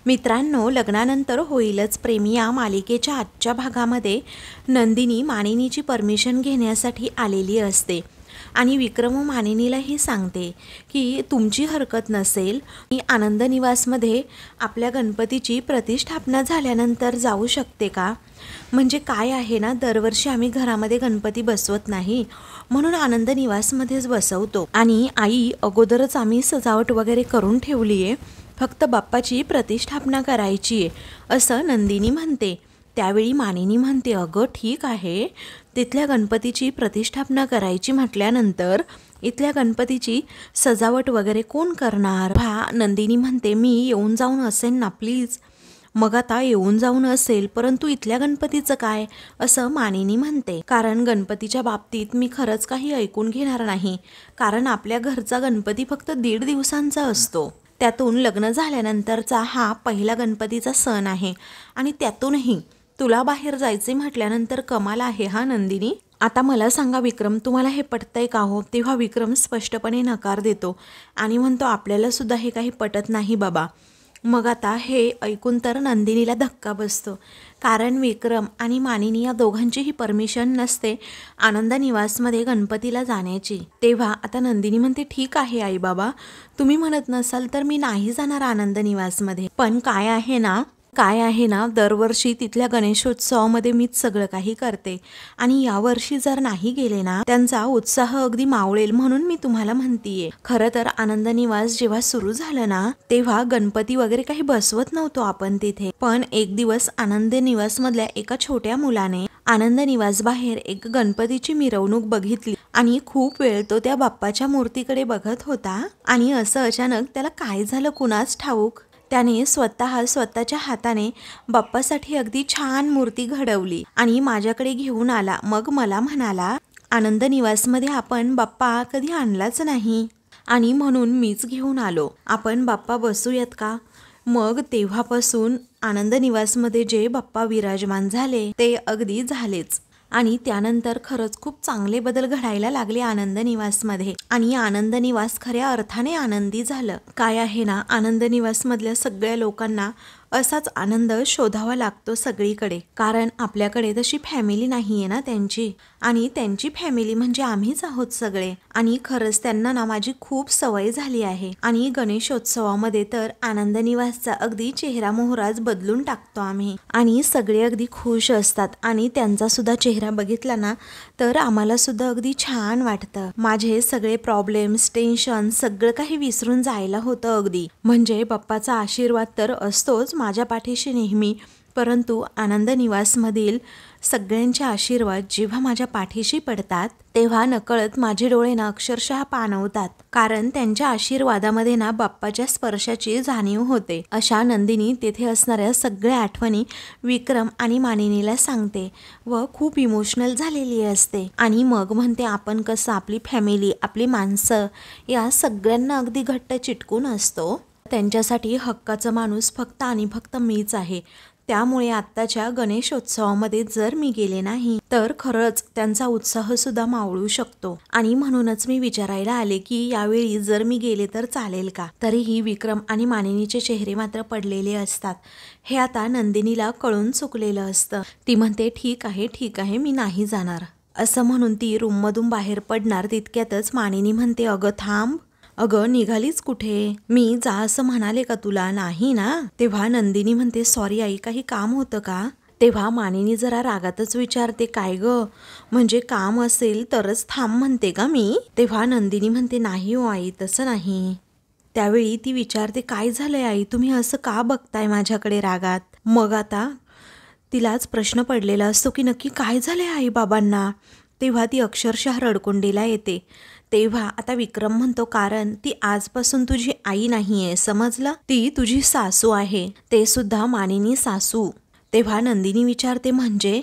मित्रांनो, लग्नानंतर होईलच प्रेम या मालिकेच्या आजच्या भागामध्ये नंदिनी मानिनीची परमिशन घेण्यासाठी आलेली असते आणि विक्रम मानिनीलाही सांगते की तुमची हरकत नसेल मी आनंद निवासमध्ये आपल्या गणपतीची प्रतिष्ठापना झाल्यानंतर जाऊ शकते का? म्हणजे काय आहे ना, दरवर्षी आम्ही घरामध्ये गणपती बसवत नाही, म्हणून आनंद निवासमध्येच बसवतो आणि आई अगोदरच आम्ही सजावट वगैरे करून ठेवली आहे, फक्त बाप्पाची प्रतिष्ठापना करायची आहे असं नंदिनी म्हणते. त्यावेळी मानिनी म्हणते, अगं ठीक आहे, तिथल्या गणपतीची प्रतिष्ठापना करायची म्हटल्यानंतर इथल्या गणपतीची सजावट वगैरे कोण करणार? नंदिनी म्हणते, मी येऊन जाऊन असेल ना प्लीज. मग आता येऊन जाऊन असेल, परंतु इथल्या गणपतीचं काय असं मानिनी म्हणते. कारण गणपतीच्या बाबतीत मी खरंच काही ऐकून घेणार नाही, कारण आपल्या घरचा गणपती फक्त 1.5 दिवसांचा असतो. त्यातून लग्न झाल्यानंतरचा हा पहिला गणपतीचा सण आहे आणि त्यातूनही तुला बाहेर जायचे म्हटल्यानंतर कमाल आहे हा नंदिनी. आता मला सांगा विक्रम, तुम्हाला हे पटतंय का हो? तेव्हा विक्रम स्पष्टपणे नकार देतो आणि म्हणतो, आपल्याला सुद्धा हे काही पटत नाही बाबा. मग आता हे ऐकून तर नंदिनीला धक्का बसतो, कारण विक्रम आणि मानिनी या दोघांचीही परमिशन नसते आनंद निवासमध्ये गणपतीला जाण्याची. तेव्हा आता नंदिनी म्हणते, ठीक आहे आई बाबा, तुम्ही म्हणत नसाल तर मी नाही जाणार आनंद निवासमध्ये, पण काय आहे ना दरवर्षी तिथल्या गणेशोत्सवामध्ये मीच सगळं काही करते आणि यावर्षी जर नाही गेले ना त्यांचा उत्साह अगदी मावळेल, म्हणून मी तुम्हाला म्हणतीये. खरं तर आनंद निवास जेव्हा सुरू झालं ना तेव्हा गणपती वगैरे काही बसवत नव्हतो आपण तिथे, पण एक दिवस आनंद निवास मधल्या एका छोट्या मुलाने आनंद निवास बाहेर एक गणपतीची मिरवणूक बघितली आणि खूप वेळ तो त्या बाप्पाच्या मूर्तीकडे बघत होता आणि असं अचानक त्याला काय झालं कुणास ठाऊक, त्याने स्वतःच्या हाताने बाप्पासाठी अगदी छान मूर्ती घडवली आणि माझ्याकडे घेऊन आला. मग मला म्हणाला, आनंद निवासमध्ये आपण बाप्पा कधी आणलाच नाही आणि म्हणून मीच घेऊन आलो, आपण बाप्पा बसूयात का? मग तेव्हापासून आनंद निवासमध्ये जे बाप्पा विराजमान झाले ते अगदी झालेच आणि त्यानंतर खरंच खूप चांगले बदल घडायला लागले आनंद निवासमध्ये आणि आनंद निवास खऱ्या अर्थाने आनंदी झालं. काय आहे ना, आनंद निवासमधल्या सगळ्या लोकांना असाच आनंद शोधावा लागतो सगळीकडे, कारण आपल्याकडे तशी फॅमिली नाहीये ना त्यांची, आणि त्यांची फॅमिली म्हणजे आम्हीच आहोत सगळे. आणि खरंच त्यांना ना माझी खूप सवय झाली आहे आणि गणेशोत्सवामध्ये तर आनंद निवासचा अगदी चेहरा मोहराच बदलून टाकतो आम्ही आणि सगळे अगदी खुश असतात आणि त्यांचा सुद्धा चेहरा बघितला ना तर आम्हाला सुद्धा अगदी छान वाटतं. माझे सगळे प्रॉब्लेम्स, टेन्शन सगळं काही विसरून जायला होतं अगदी. म्हणजे बाप्पाचा आशीर्वाद तर असतोच माझ्या पाठीशी नेहमी, परंतु आनंद निवासमधील सगळ्यांचे आशीर्वाद जेव्हा माझ्या पाठीशी पडतात तेव्हा नकळत माझे डोळे ना अक्षरशः पाणवतात, कारण त्यांच्या आशीर्वादामध्ये ना बाप्पाच्या स्पर्शाची जाणीव होते. अशा नंदिनी तेथे असणाऱ्या सगळ्या आठवणी विक्रम आणि मानिनीला सांगते व खूप इमोशनल झालेली असते आणि मग म्हणते, आपण कसं आपली फॅमिली, आपली माणसं या सगळ्यांना अगदी घट्ट चिटकून असतो. त्यांच्यासाठी हक्काचा माणूस फक्त आणि फक्त मीच आहे. त्यामुळे आत्ताच्या गणेशोत्सवामध्ये जर मी गेले नाही तर खरंच त्यांचा उत्साह सुद्धा मावळू शकतो आणि म्हणूनच मी विचारायला आले की यावेळी जर मी गेले तर चालेल का? तरीही विक्रम आणि मानिनीचे चेहरे मात्र पडलेले असतात. हे आता नंदिनीला कळून चुकलेलं असतं. ती म्हणते, ठीक आहे मी नाही जाणार असं म्हणून ती रूममधून बाहेर पडणार तितक्यातच मानिनी म्हणते, अगं थांब, अगं निघालीच कुठे? मी जा असं म्हणाले का तुला? नाही ना? तेव्हा नंदिनी म्हणते, सॉरी आई, काही काम होतं का? तेव्हा मानिनी जरा रागातच विचारते, काय ग, म्हणजे काम असेल तरच थांब म्हणते का मी? तेव्हा नंदिनी म्हणते, नाही हो आई, तसं नाही. त्यावेळी ती विचारते, काय झालंय आई, तुम्ही असं का बघताय माझ्याकडे रागात? मग आता तिलाच प्रश्न पडलेला असतो की नक्की काय झालंय आई बाबांना. तेव्हा ती अक्षरशः रडकुंडीला येते. तेव्हा आता विक्रम म्हणतो, कारण ती आजपासून तुझी आई नाहीये, समजलं? ती तुझी सासू आहे, ते सुद्धा मानिनी सासू. तेव्हा नंदिनी विचारते, म्हणजे?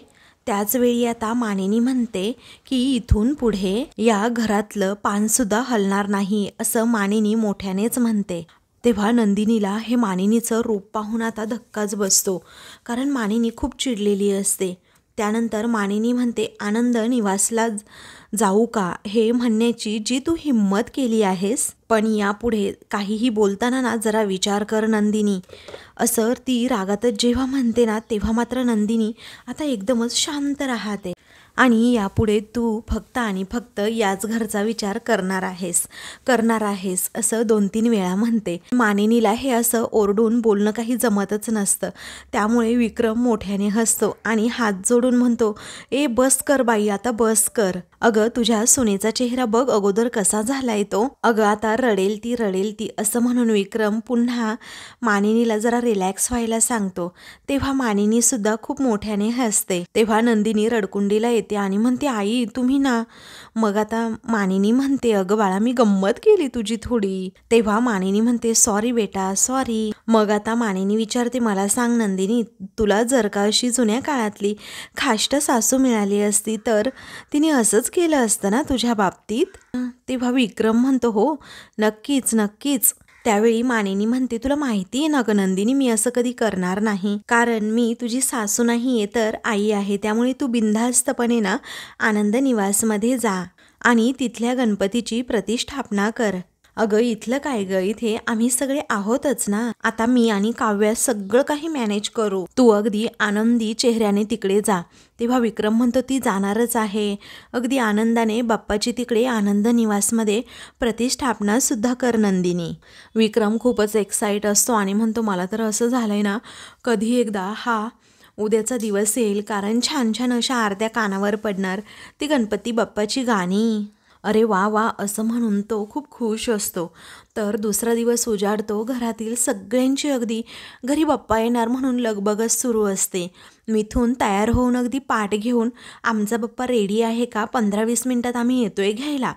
त्याच वेळी आता मानिनी म्हणते की इथून पुढे या घरातलं पान सुद्धा हलणार नाही असं मानिनी मोठ्यानेच म्हणते. तेव्हा नंदिनीला हे मानिनीचं रूप पाहून आता धक्काच बसतो, कारण मानिनी खूप चिडलेली असते. त्यानंतर मानिनी म्हणते, आनंद निवासला जाऊ का हे म्हणण्याची जी तू हिम्मत केली आहेस, पण यापुढे काहीही बोलताना ना जरा विचार कर नंदिनी, असं ती रागातच जेव्हा म्हणते ना तेव्हा मात्र नंदिनी आता एकदमच शांत राहते. आणि यापुढे तू फक्त आणि फक्त याच घरचा विचार करणार आहेस असं 2-3 वेळा म्हणते. मानिनीला हे असं ओरडून बोलणं काही जमतच नसतं. त्यामुळे विक्रम मोठ्याने हसतो आणि हात जोडून म्हणतो, ए बस कर बाई, आता बस कर. अगं तुझ्या सुनेचा चेहरा बघ अगोदर कसा झालाय तो. अगं आता रडेल ती असं म्हणून विक्रम पुन्हा मानिनीला जरा रिलॅक्स व्हायला सांगतो. तेव्हा मानिनी सुद्धा खूप मोठ्याने हसते. तेव्हा नंदिनी रडकुंडीला येते आणि म्हणते, आई तुम्ही ना. मग आता मानिनी म्हणते, अगं बाळा मी गंमत केली तुझी थोडी. तेव्हा मानिनी म्हणते, सॉरी बेटा सॉरी. मग आता मानिनी विचारते, मला सांग नंदिनी, तुला जर का अशी जुन्या काळातली खाष्ट सासू मिळाली असती तर तिने असंच केलं असतं ना तुझ्या बाबतीत. तेव्हा विक्रम म्हणतो, हो नक्कीच. त्यावेळी मानिनी म्हणते, तुला माहिती आहे ना ग नंदिनी, मी असं कधी करणार नाही, कारण मी तुझी सासू नाहीये तर आई आहे. त्यामुळे तू बिनधास्तपणे ना आनंद निवासमध्ये जा आणि तिथल्या गणपतीची प्रतिष्ठापना कर. अगं इथलं काय ग, इथे आम्ही सगळे आहोतच ना. आता मी आणि काव्या सगळं काही मॅनेज करू, तू अगदी आनंदी चेहऱ्याने तिकडे जा. तेव्हा विक्रम म्हणतो, ती जाणारच आहे. अगदी आनंदाने बाप्पाची तिकडे आनंद निवासमध्ये प्रतिष्ठापना सुद्धा कर नंदिनी. विक्रम खूपच एक्साइट असतो आणि म्हणतो, मला तर असं झालंय ना कधी एकदा हा उद्याचा दिवस येईल, कारण छान छान अशा आरत्या कानावर पडणार, ती गणपती बाप्पाची गाणी. अरे वा असं म्हणून तो खूप खुश असतो. तर दुसरा दिवस उजाडतो. घरातील सगळ्यांची अगदी घरी बाप्पा येणार म्हणून लगबगच सुरू असते. मिथून तयार होऊन अगदी पाठ घेऊन, आमचा बाप्पा रेडी आहे का, 15-20 मिनिटात आम्ही येतोय घ्यायला,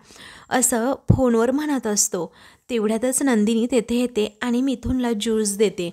असं फोनवर म्हणत असतो. तेवढ्यातच नंदिनी तेथे येते आणि मिथूनला ज्यूस देते.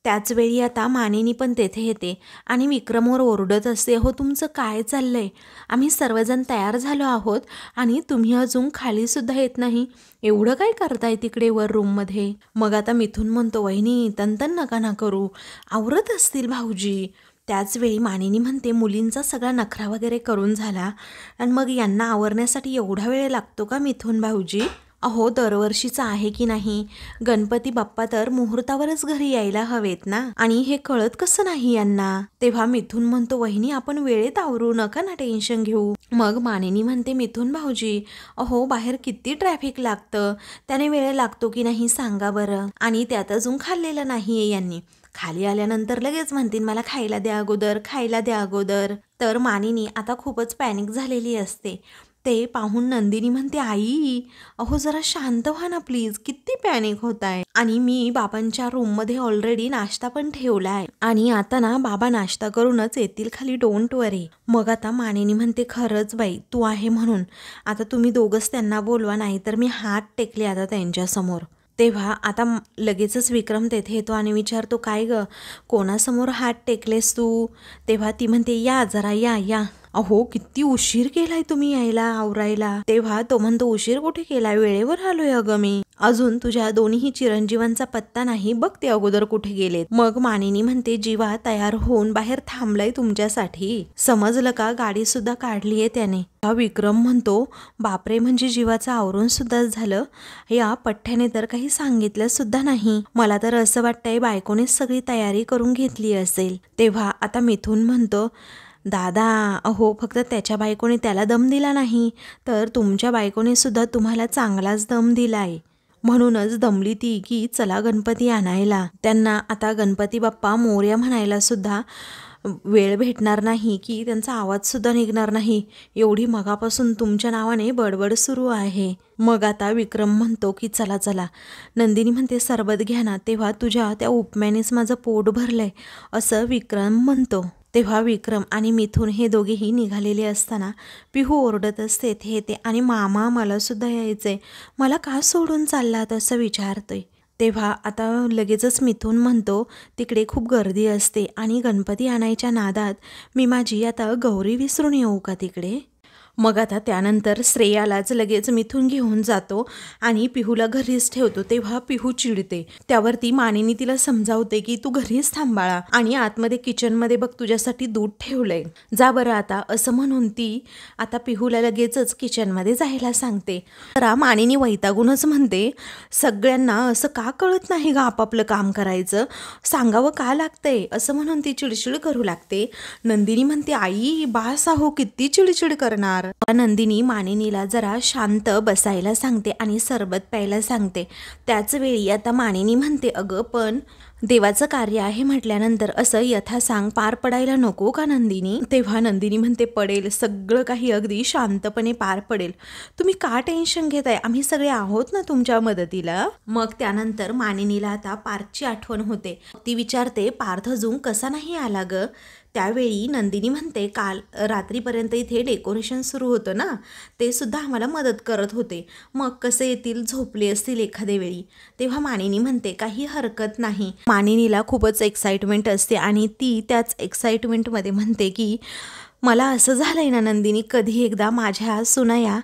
त्याचवेळी आता मानिनी पण तेथे येते आणि विक्रमवर ओरडत असते, हो तुमचं काय चाललंय, आम्ही सर्वजण तयार झालो आहोत आणि तुम्ही अजून खालीसुद्धा येत नाही, एवढं काय करताय तिकडे वर रूममध्ये. मग आता मिथून म्हणतो, वहिनी तनतन नका ना करू, आवरत असतील भाऊजी. त्याचवेळी मानिनी म्हणते, मुलींचा सगळा नखरा वगैरे करून झाला आणि मग यांना आवरण्यासाठी एवढा वेळ लागतो का मिथून भाऊजी. अहो दरवर्षीचा आहे की नाही, गणपती बाप्पा तर मुहूर्तावरच घरी यायला हवेत ना, आणि हे कळत कसं नाही यांना. तेव्हा मिथून म्हणतो, वहिनी आपण वेळेत आवरू, नका ना टेन्शन घेऊ. मग मानिनी म्हणते, मिथून भाऊजी अहो बाहेर किती ट्रॅफिक लागतं, त्याने वेळ लागतो की नाही सांगा बरं, आणि त्यात अजून खाल्लेलं नाहीये यांनी, खाली आल्यानंतर लगेच म्हणतील मला खायला द्या अगोदर. तर मानिनी आता खूपच पॅनिक झालेली असते. ते पाहून नंदिनी म्हणते, आई अहो जरा शांत व्हा ना प्लीज, किती पॅनिक होत आहे, आणि मी बाबांच्या रूममध्ये ऑलरेडी नाश्ता पण ठेवलाय आणि आता ना बाबा नाश्ता करूनच येतील खाली, डोंट वरी. मग आता मानिनी म्हणते, खरंच बाई तू आहे म्हणून आता तुम्ही दोघंच त्यांना बोलवा, नाही तर मी हात टेकले आता त्यांच्यासमोर. तेव्हा आता लगेचच विक्रम तेथे येतो आणि विचारतो, काय ग कोणासमोर हात टेकलेस तू. तेव्हा ती म्हणते, या जरा या. अहो किती उशीर केलाय तुम्ही यायला आवरायला. तेव्हा तो म्हणतो, उशीर कुठे केलाय, वेळेवर आलोय अगं मी, अजून तुझ्या दोन्ही चिरंजीवांचा पत्ता नाही, बघ ते अगोदर कुठे गेलेत. मग मानिनी म्हणते, जीवा तयार होऊन बाहेर थांबलाय तुमच्यासाठी, समजलं का, गाडी सुद्धा काढलीये त्याने. हा विक्रम म्हणतो, बापरे म्हणजे जीवाचं आवरून सुद्धा झालं, या पठ्ठ्याने तर काही सांगितलं सुद्धा नाही, मला तर असं वाटतंय बायकोनेच सगळी तयारी करून घेतली असेल. तेव्हा आता मिथून म्हणतो, दादा अहो फक्त त्याच्या बायकोने त्याला दम दिला नाही, तर तुमच्या बायकोने सुद्धा तुम्हाला चांगलाच दम दिलाय, म्हणूनच दमली ती की चला गणपती आणायला. त्यांना आता गणपती बाप्पा मोरया म्हणायला सुद्धा वेळ भेटणार नाही, की त्यांचा आवाज सुद्धा निघणार नाही, एवढी मगापासून तुमच्या नावाने बडबड सुरू आहे. मग आता विक्रम म्हणतो की चला. नंदिनी म्हणते, सरबत घ्या ना. तेव्हा तुझ्या त्या उपम्यानेच माझं पोट भरलंय असं विक्रम म्हणतो. तेव्हा विक्रम आणि मिथून हे दोघेही निघालेले असताना पिहू ओरडत असते ते येते आणि मामा मला सुद्धा यायचंय, मला का सोडून चाललात असं विचारतोय. तेव्हा आता लगेचच मिथून म्हणतो, तिकडे खूप गर्दी असते आणि गणपती आणायच्या नादात मी माझी आता गौरी विसरून येऊ का तिकडे. मग आता त्यानंतर श्रेयालाच लगेच मिथून घेऊन जातो आणि पिहूला घरीच ठेवतो. तेव्हा पिहू चिडते. त्यावरती मानिनी तिला समजावते की तू घरीच थांबाळा आणि आतमध्ये किचनमध्ये बघ तुझ्यासाठी दूध ठेवलंय, जा बरं आता, असं म्हणून ती आता पिहूला लगेचच किचनमध्ये जायला सांगते. तर मानिनी वैतागूनच म्हणते, सगळ्यांना असं का कळत नाही ग आपापलं काम करायचं, सांगावं का लागतंय, असं म्हणून ती चिडचिड करू लागते. नंदिनी म्हणते, आई बास आहो, किती चिडचिड करणार. नंदिनी मानिनीला जरा शांत बसायला सांगते आणि सरबत प्यायला सांगते. त्याच वेळी आता मानिनी म्हणते, अगं पण देवाचं कार्य आहे म्हटल्यानंतर असं यथासांग पार पडायला नको का नंदिनी. तेव्हा नंदिनी म्हणते, पडेल, सगळं काही अगदी शांतपणे पार पडेल, तुम्ही का टेन्शन घेताय, आम्ही सगळे आहोत ना तुमच्या मदतीला. मग त्यानंतर मानिनीला आता पार्थची आठवण होते. ती विचारते, पार्थ अजून कसा नाही आला ग. त्यावेळी नंदिनी म्हणते, काल रात्रीपर्यंत इथे डेकोरेशन सुरू होतं ना, ते सुद्धा आम्हाला मदत करत होते, मग कसे येतील, झोपले असतील एखाद्या वेळी. तेव्हा मानिनी म्हणते, काही हरकत नाही. मानिनीला खूपच एक्साइटमेंट असते आणि ती त्याच एक्साइटमेंटमध्ये म्हणते की मला असं झालंय ना नंदिनी, कधी एकदा माझ्या सुनया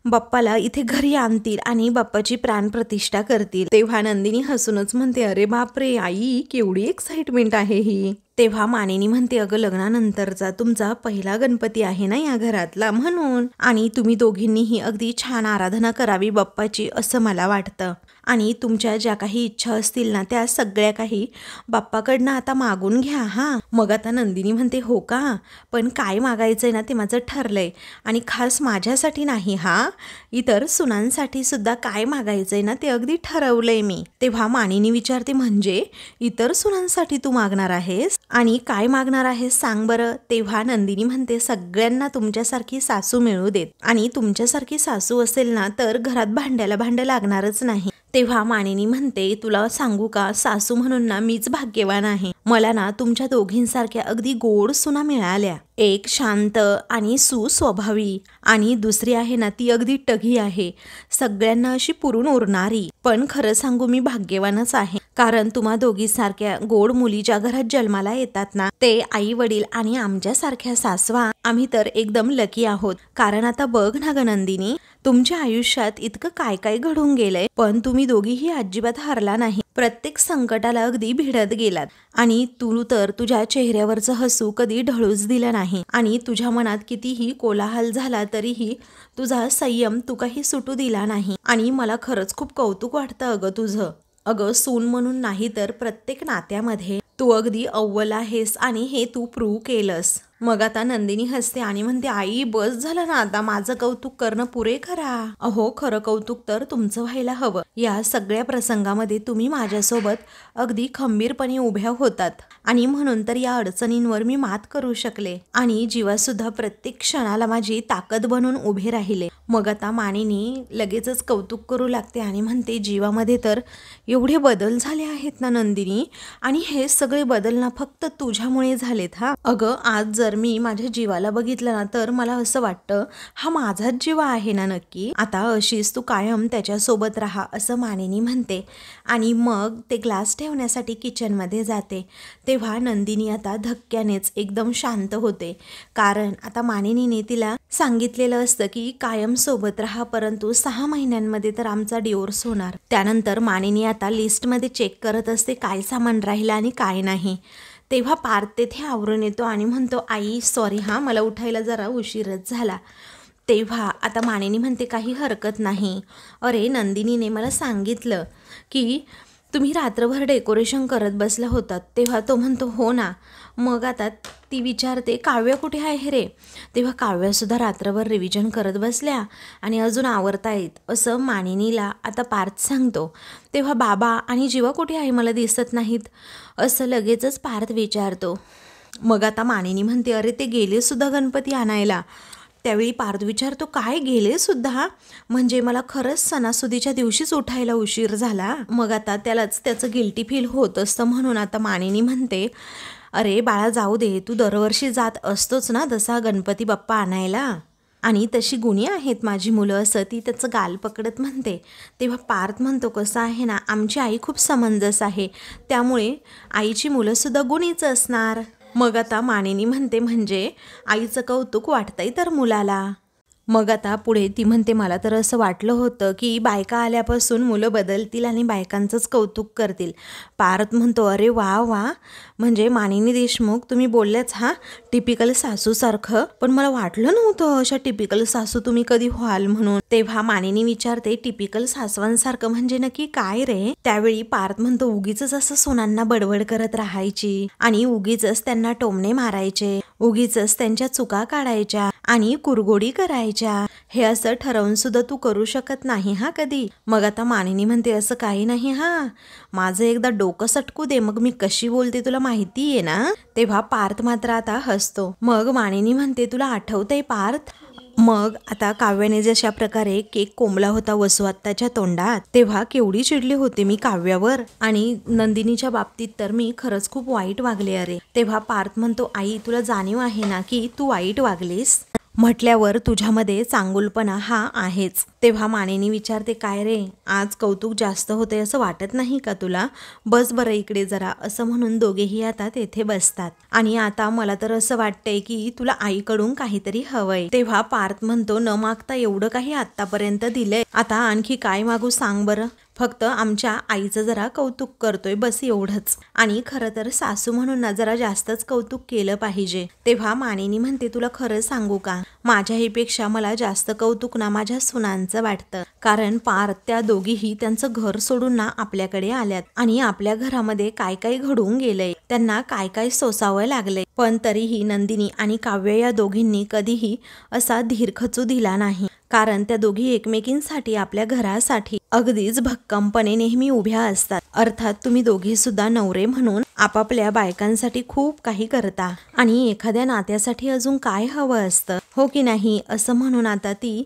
बाप्पाला इथे घरी आणतील आणि बाप्पाची प्राणप्रतिष्ठा करतील. तेव्हा नंदिनी हसूनच म्हणते, अरे बापरे आई, केवढी एक्साइटमेंट आहे ही. तेव्हा मानिनी म्हणते, अगं लग्नानंतरचा तुमचा पहिला गणपती आहे ना या घरातला, म्हणून, आणि तुम्ही दोघींनीही अगदी छान आराधना करावी बाप्पाची असं मला वाटतं, आणि तुमच्या ज्या काही इच्छा असतील ना त्या सगळ्या काही बाप्पाकडनं आता मागून घ्या हा. मग आता नंदिनी म्हणते, हो का, पण काय मागायचंय ना ते माझं ठरलंय, आणि खास माझ्यासाठी नाही हा, इतर सुनांसाठी सुद्धा काय मागायचंय ना ते अगदी ठरवलंय मी. तेव्हा मानिनी विचारते, म्हणजे इतर सुनांसाठी तू मागणार आहेस आणि काय मागणार आहेस सांग बरं. तेव्हा नंदिनी म्हणते, सगळ्यांना तुमच्यासारखी सासू मिळू देत, आणि तुमच्यासारखी सासू असेल ना तर घरात भांड्याला भांडं लागणारच नाही. तेव्हा मानिनी म्हणते, तुला सांगू का, सासू म्हणून ना मीच भाग्यवान आहे, मला ना तुमच्या दोघींसारख्या अगदी गोड सुना मिळाल्या. एक शांत आणि सुस्वभावी, आणि दुसरी आहे ना ती अगदी टगी आहे, सगळ्यांना अशी पुरून उरणारी. पण खरं सांगू, मी भाग्यवानच आहे, कारण तुम्हा दोघींसारख्या गोड मुली ज्या घरात जन्माला येतात ना ते आई वडील आणि आमच्यासारख्या सासवा, आम्ही तर एकदम लकी आहोत. कारण आता बघ ना ग नंदिनी, तुमच्या आयुष्यात इतकं काय काय घडून गेलंय, पण तुम्ही दोघीही अजिबात हारला नाही, प्रत्येक संकटाला अगदी भिडत गेलात, आणि तू तर तुझ्या चेहऱ्यावरचं हसू कधी ढळूच दिलं नाही, आणि तुझ्या मनात कितीही कोलाहल झाला तरीही तुझा संयम तू काही सुटू दिला नाही, आणि मला खरंच खूप कौतुक वाटतं अगं तुझं. अगं सून म्हणून नाही तर प्रत्येक नात्यामध्ये तू अगदी अव्वल आहेस, आणि हे तू प्रूव्ह केलंस. मग आता नंदिनी हसते आणि म्हणते, आई बस झालं ना आता, माझं कौतुक करणं पुरे करा. अहो खरं कौतुक तर तुमचं व्हायला हवं. या सगळ्या प्रसंगामध्ये तुम्ही माझ्यासोबत अगदी खंबीरपणे उभ्या होतात, आणि म्हणून तर या अडचणींवर मी मात करू शकले, आणि जीवासुद्धा प्रत्येक क्षणाला माझी ताकद बनून उभे राहिले. मग आता मानिनी लगेचच कौतुक करू लागते आणि म्हणते, जीवामध्ये तर एवढे बदल झाले आहेत ना नंदिनी, आणि हे सगळे बदल ना फक्त तुझ्यामुळे झालेत हा. अगं आज जर मी माझ्या जीवाला बघितलं ना तर मला असं वाटतं हा माझाच जीव आहे ना नक्की. आता अशीच तू कायम त्याच्यासोबत राहा, असं मानिनी म्हणते, आणि मग ते ग्लास ठेवण्यासाठी किचनमध्ये जाते. तेव्हा नंदिनी आता धक्क्यानेच एकदम शांत होते, कारण आता मानिनीने तिला सांगितलेलं असतं की कायम सोबत राहा, परंतु 6 महिन्यांमध्ये तर आमचा डिवोर्स होणार. त्यानंतर मानिनी आता लिस्टमध्ये चेक करत असते काय सामान राहिलं आणि काय नाही. तेव्हा पार्थ तेथे आवरून येतो आणि म्हणतो, आई सॉरी हा, मला उठायला जरा उशीरच झाला. तेव्हा आता मानिनी म्हणते, काही हरकत नाही, अरे नंदिनीने मला सांगितलं की तुम्ही रात्रभर डेकोरेशन करत बसला होतात. तेव्हा तो म्हणतो, हो ना. मग आता ती विचारते, काव्या कुठे आहे रे. तेव्हा काव्यासुद्धा रात्रभर रिव्हिजन करत बसल्या आणि अजून आवरतायत, असं मानिनीला आता पार्थ सांगतो. तेव्हा बाबा आणि जीवा कुठे आहे, मला दिसत नाहीत, असं लगेचच पार्थ विचारतो. मग आता मानिनी म्हणते, अरे ते गेले सुद्धा गणपती आणायला. त्यावेळी पार्थ विचारतो, काय गेले सुद्धा, म्हणजे मला खरंच सणासुदीच्या दिवशीच उठायला उशीर झाला. मग आता त्यालाच त्याचं गिल्टी फील होत असतं, म्हणून आता मानिनी म्हणते, अरे बाळा जाऊ दे, तू दरवर्षी जात असतोच ना तसा गणपती बाप्पा आणायला, आणि तशी गुणी आहेत माझी मुलं, असं ती त्याचं गाल पकडत म्हणते. तेव्हा पार्थ म्हणतो, कसं आहे ना, आमची आई खूप समंजस आहे, त्यामुळे आईची मुलंसुद्धा गुणीच असणार. मग आता मानिनी म्हणते, म्हणजे आईचं कौतुक वाटतंय तर मुलाला. मग आता पुढे ती म्हणते, मला तर असं वाटलं होतं की बायका आल्यापासून मुलं बदलतील आणि बायकांचंच कौतुक करतील. पार्थ म्हणतो, अरे वा वा, म्हणजे मानिनी देशमुख तुम्ही बोलल्याच हा, टिपिकल सासूसारखं. पण मला वाटलं नव्हतं अशा टिपिकल सासू तुम्ही कधी व्हाल म्हणून. तेव्हा मानिनी विचारते, टिपिकल सासवांसारखं म्हणजे नक्की काय रे? त्यावेळी पार्थ म्हणतो, उगीच असं सुनांना बडबड करत राहायची आणि उगीच त्यांना टोमणे मारायचे, उगीच त्यांच्या चुका काढायच्या आणि कुरगोडी करायच्या. हे असं ठरवून सुद्धा तू करू शकत नाही हा कधी. मग आता मानिनी म्हणते, असं काही नाही हा, माझं एकदा डोकं सटकू दे, मग मी कशी बोलते तुला माहिती आहे ना. तेव्हा पार्थ मात्र आता हसतो. मग मानिनी म्हणते, तुला आठवतंय पार्थ, मग आता काव्याने जशा प्रकारे केक कोंबला होता वसुआत्याच्या तोंडात, तेव्हा केवढी चिडली होती मी काव्यावर, आणि नंदिनीच्या बाबतीत तर मी खरंच खूप वाईट वागले अरे. तेव्हा पार्थ म्हणतो, आई तुला जाणीव आहे ना की तू वाईट वागलीस, म्हटल्यावर तुझ्यामध्ये चांगुलपणा हा आहेच. तेव्हा मानिनी विचारते, काय रे आज कौतुक जास्त होते असं वाटत नाही का तुला? बस बरं इकडे जरा, असं म्हणून दोघेही आता तेथे बसतात. आणि आता मला तर असं वाटतंय की तुला आईकडून काहीतरी हवंय. तेव्हा पार्थ म्हणतो, न मागता एवढं काही आतापर्यंत दिलंय, आता आणखी काय मागू सांग बरं. फक्त आमच्या आईचं जरा कौतुक करतोय बस एवढंच. आणि खरं तर सासू म्हणून ना जरा जास्तच कौतुक केलं पाहिजे. तेव्हा मानिनी म्हणते, तुला खरं सांगू का, माझ्याहीपेक्षा मला जास्त कौतुक ना माझ्या सुनांचं वाटतं. कारण पार्थ त्या दोघीही त्यांचं घर सोडून ना आपल्याकडे आल्यात आणि आपल्या घरामध्ये काय काय घडून गेलंय, त्यांना काय काय सोसावं लागलंय. पण तरीही नंदिनी आणि काव्य या दोघींनी कधीही असा धीर खचू दिला नाही. कारण त्या दोघी एकमेकींसाठी, आपल्या घरासाठी अगदीच भक्कमपणे नेहमी उभ्या असतात. अर्थात तुम्ही दोघी सुद्धा नवरे म्हणून आपापल्या बायकांसाठी खूप काही करता आणि एखाद्या नात्यासाठी अजून काय हवं असतं, हो की नाही, असं म्हणून आता ती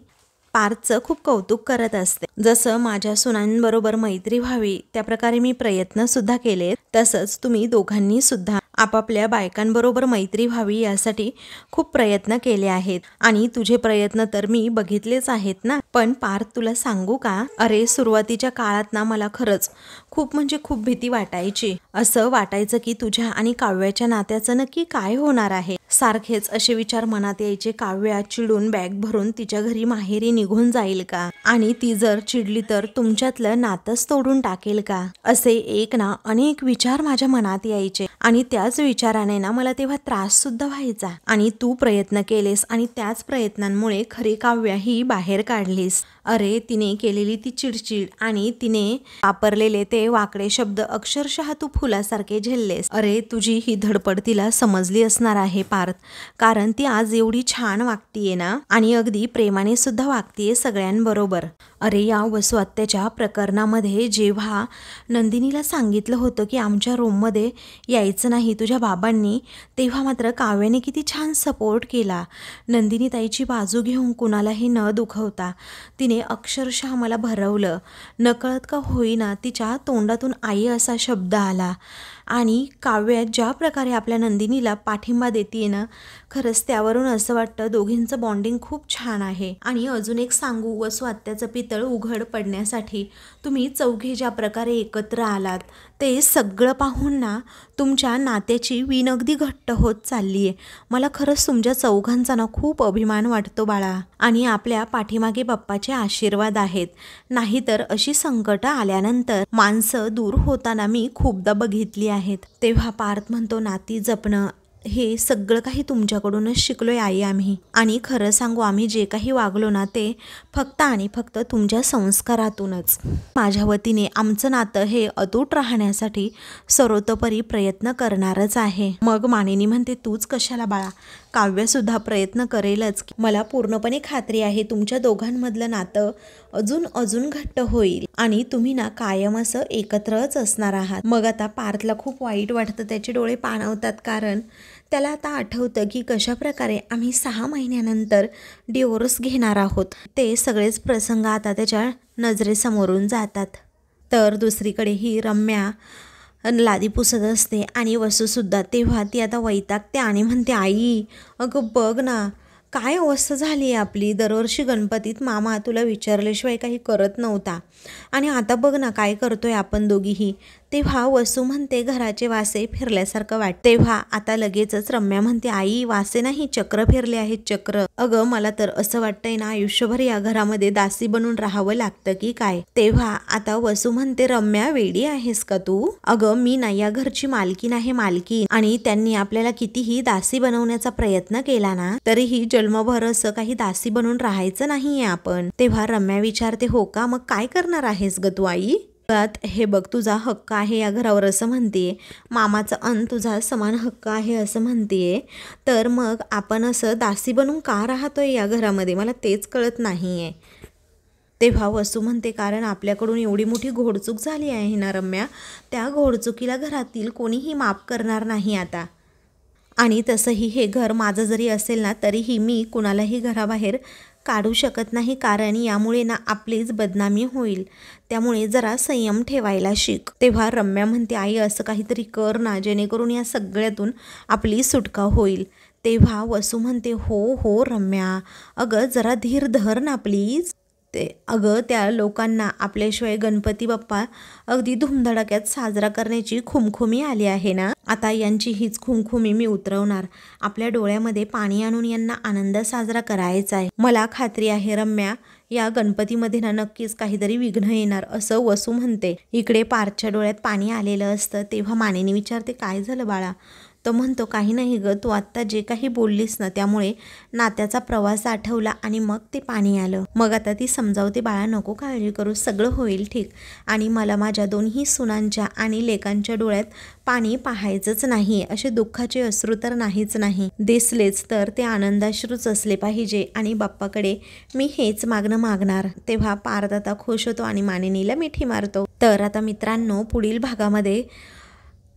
पार्थचं खूप कौतुक करत असते. जसं माझ्या सुनांबरोबर मैत्री व्हावी त्याप्रकारे मी प्रयत्न सुद्धा केले, तसंच तुम्ही दोघांनी सुद्धा आपापल्या बायकांबरोबर मैत्री व्हावी यासाठी खूप प्रयत्न केले आहेत आणि तुझे प्रयत्न तर मी बघितलेच आहेत ना. पण पार्थ तुला सांगू का, अरे सुरुवातीच्या काळात ना मला खरंच खूप म्हणजे खूप भीती वाटायची. असं वाटायचं की तुझ्या आणि काव्याच्या नात्याचं नक्की काय होणार आहे. सारखेच असे विचार मनात यायचे, काव्या चिडून बॅग भरून तिच्या घरी माहेरी निघून जाईल का, आणि ती जर चिडली तर तुमच्यातलं नातंच तोडून टाकेल का, असे एक ना अनेक विचार माझ्या मनात यायचे. आणि त्याच विचाराने ना मला तेव्हा त्रास सुद्धा व्हायचा. आणि तू प्रयत्न केलेस आणि त्याच प्रयत्नांमुळे खरी काव्या ही बाहेर काढलीस. अरे तिने केलेली ती चिडचिड आणि तिने वापरलेले ते वाकडे शब्द अक्षरशः तू फुलासारखे झेललेस. अरे तुझी ही धडपड तिला समजली असणार आहे पार्थ, कारण ती आज एवढी छान वागतीये ना आणि अगदी प्रेमाने सुद्धा वागतीये सगळ्यांबरोबर. अरे या वसुआत्याच्या प्रकरणामध्ये जेव्हा नंदिनीला सांगितलं होतं की आमच्या रूममध्ये यायचं नाही तुझ्या बाबांनी, तेव्हा मात्र काव्याने किती छान सपोर्ट केला. नंदिनी ताईची बाजू घेऊन कुणालाही न दुखवता तिने अक्षरशः मला भरवलं. नकळत का होईना तिच्या तोंडातून आई असा शब्द आला आणि काव्या ज्या प्रकारे आपल्या नंदिनीला पाठिंबा देते ना, खरंच त्यावरून असं वाटतं दोघींचं बॉन्डिंग खूप छान आहे. आणि अजून एक सांगू, वसुआत्याचं पितळ उघड पडण्यासाठी तुम्ही चौघे ज्या प्रकारे एकत्र आलात ते सगळं पाहून ना तुमच्या नात्याची वीण अगदी घट्ट होत चालली आहे. मला खरंच तुमच्या चौघांचा ना खूप अभिमान वाटतो बाळा. आणि आपल्या पाठीमागे बाप्पाचे आशीर्वाद आहेत. नाहीतर अशी संकटं आल्यानंतर माणसं दूर होताना मी खूपदा बघितली आहेत. तेव्हा पार्थ म्हणतो, नाती जपणं हे सगळं काही तुमच्याकडूनच शिकलोय आई आम्ही. आणि खरं सांगू, आम्ही जे काही वागलो ना ते फक्त आणि फक्त तुमच्या संस्कारातूनच. माझ्या वतीने आमचं नातं हे अतूट राहण्यासाठी सर्वतोपरी प्रयत्न करणारच आहे. मग मानिनी म्हणते, तूच कशाला बाळा, काव्यसुद्धा प्रयत्न करेलच. मला पूर्णपणे खात्री आहे तुमच्या दोघांमधलं नातं अजून अजून घट्ट होईल आणि तुम्ही ना कायम असं एकत्रच असणार आहात. मग आता पार्थला खूप वाईट वाटतं, त्याचे डोळे पाणवतात, कारण त्याला आता आठवतं की कशा प्रकारे आम्ही 6 महिन्यानंतर डिवोर्स घेणार आहोत. ते सगळेच प्रसंग आता त्याच्या नजरेसमोरून जातात. तर दुसरीकडे ही रम्या लादी पुसत असते आणि वसूसुद्धा. तेव्हा ती आता वैतागते आणि म्हणते, आई अगं बघ ना काय अवस्था झाली आहे आपली. दरवर्षी गणपतीत मामा तुला विचारल्याशिवाय काही करत नव्हता आणि आता बघ ना काय करतोय आपण दोघीही. तेव्हा वसू म्हणते घराचे वासे फिरल्यासारखं वाटते। तेव्हा आता लगेचच रम्या म्हणते आई वासे नाही चक्र फिरले आहेत चक्र। अगं मला तर असं वाटतंय ना आयुष्यभर या घरामध्ये दासी बनून राहावं लागतं की काय। तेव्हा आता वसू म्हणते रम्या वेडी आहेस का तू? अगं मी ना या घरची मालकीन आहे मालकीन, आणि त्यांनी आपल्याला कितीही दासी बनवण्याचा प्रयत्न केला ना तरीही जन्मभर असं काही दासी बनून राहायचं नाहीये आपण। तेव्हा रम्या विचारते हो का, मग काय करणार आहेस ग तू आई? हे बघ तुझा हक्क आहे या घरावर असं म्हणतेय, मामाचा अन तुझा समान हक्क आहे असं म्हणतेय, तर मग आपण असं दासी बनून का राहतोय या घरामध्ये मला तेच कळत नाहीये। तेव्हा वसू म्हणते कारण आपल्याकडून एवढी मोठी घोडचूक झाली आहे ना रम्या, त्या घोडचुकीला घरातील कोणीही माफ करणार नाही आता। आणि तसंही हे घर माझं जरी असेल ना तरीही मी कुणालाही घराबाहेर काढू शकत नाही, कारण यामुळे ना आपलीच बदनामी होईल, त्यामुळे जरा संयम ठेवायला शिक। तेव्हा रम्या म्हणते आई असं काहीतरी कर ना जेणेकरून या सगळ्यातून आपली सुटका होईल। तेव्हा वसू म्हणते हो हो रम्या, अगं जरा धीर धर ना प्लीज। अगं त्या लोकांना आपल्याशिवाय गणपती बाप्पा अगदी धुमधडाक्यात साजरा करण्याची खुमखुमी आली आहे ना, आता यांची हीच खुमखुमी मी उतरवणार, आपल्या डोळ्यामध्ये पाणी आणून यांना आनंद साजरा करायचा आहे। मला खात्री आहे रम्या या गणपतीमध्ये ना नक्कीच काहीतरी विघ्न येणार असं वसू म्हणते। इकडे पार्थच्या डोळ्यात पाणी आलेलं असतं। तेव्हा मानिनी विचारते काय झालं बाळा? तो म्हणतो काही नाही ग, तू आत्ता जे काही बोललीस ना त्यामुळे नात्याचा प्रवास आठवला आणि मग ते पाणी आलं। मग आता ती समजावते बाळा नको काळजी करू, सगळं होईल ठीक, आणि मला माझ्या दोन्ही सुनांच्या आणि लेकांच्या डोळ्यात पाणी पाहायचंच नाही, असे दुःखाचे अश्रू तर नाहीच नाही, दिसलेच तर ते आनंदाश्रूच असले पाहिजे, आणि बाप्पाकडे मी हेच मागणं मागणार। तेव्हा पार्थ आता खुश होतो आणि मानिनीला मिठी मारतो। तर आता मित्रांनो पुढील भागामध्ये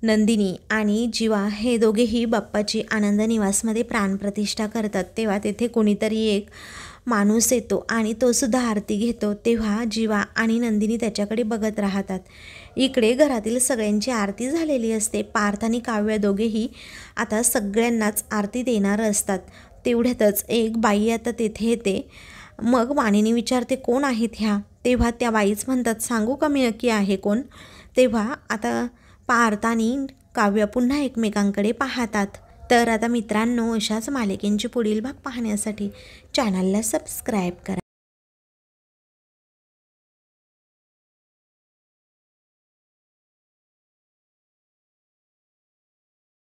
नंदिनी आणि जीवा हे दोघेही बाप्पाची आनंद निवासमध्ये प्राणप्रतिष्ठा करतात। तेव्हा तेथे कोणीतरी एक माणूस येतो आणि तो सुद्धा आरती घेतो। तेव्हा जीवा आणि नंदिनी त्याच्याकडे बघत राहतात। इकडे घरातील सगळ्यांची आरती झालेली असते। पार्थ आणि काव्य दोघेही आता सगळ्यांनाच आरती देणार असतात। तेवढ्यातच एक बाई आता तेथे येते। मग मानिनी विचारते कोण आहेत ह्या? तेव्हा त्या बाईच म्हणतात सांगू का मी नक्की आहे कोण? तेव्हा आता पार्थ आणि काव्य पुन्हा एकमेकांकडे पाहतात। तर आता मित्रांनो अशाच मालिकेंचे पुढील भाग पाहण्यासाठी चॅनलला सबस्क्राईब करा।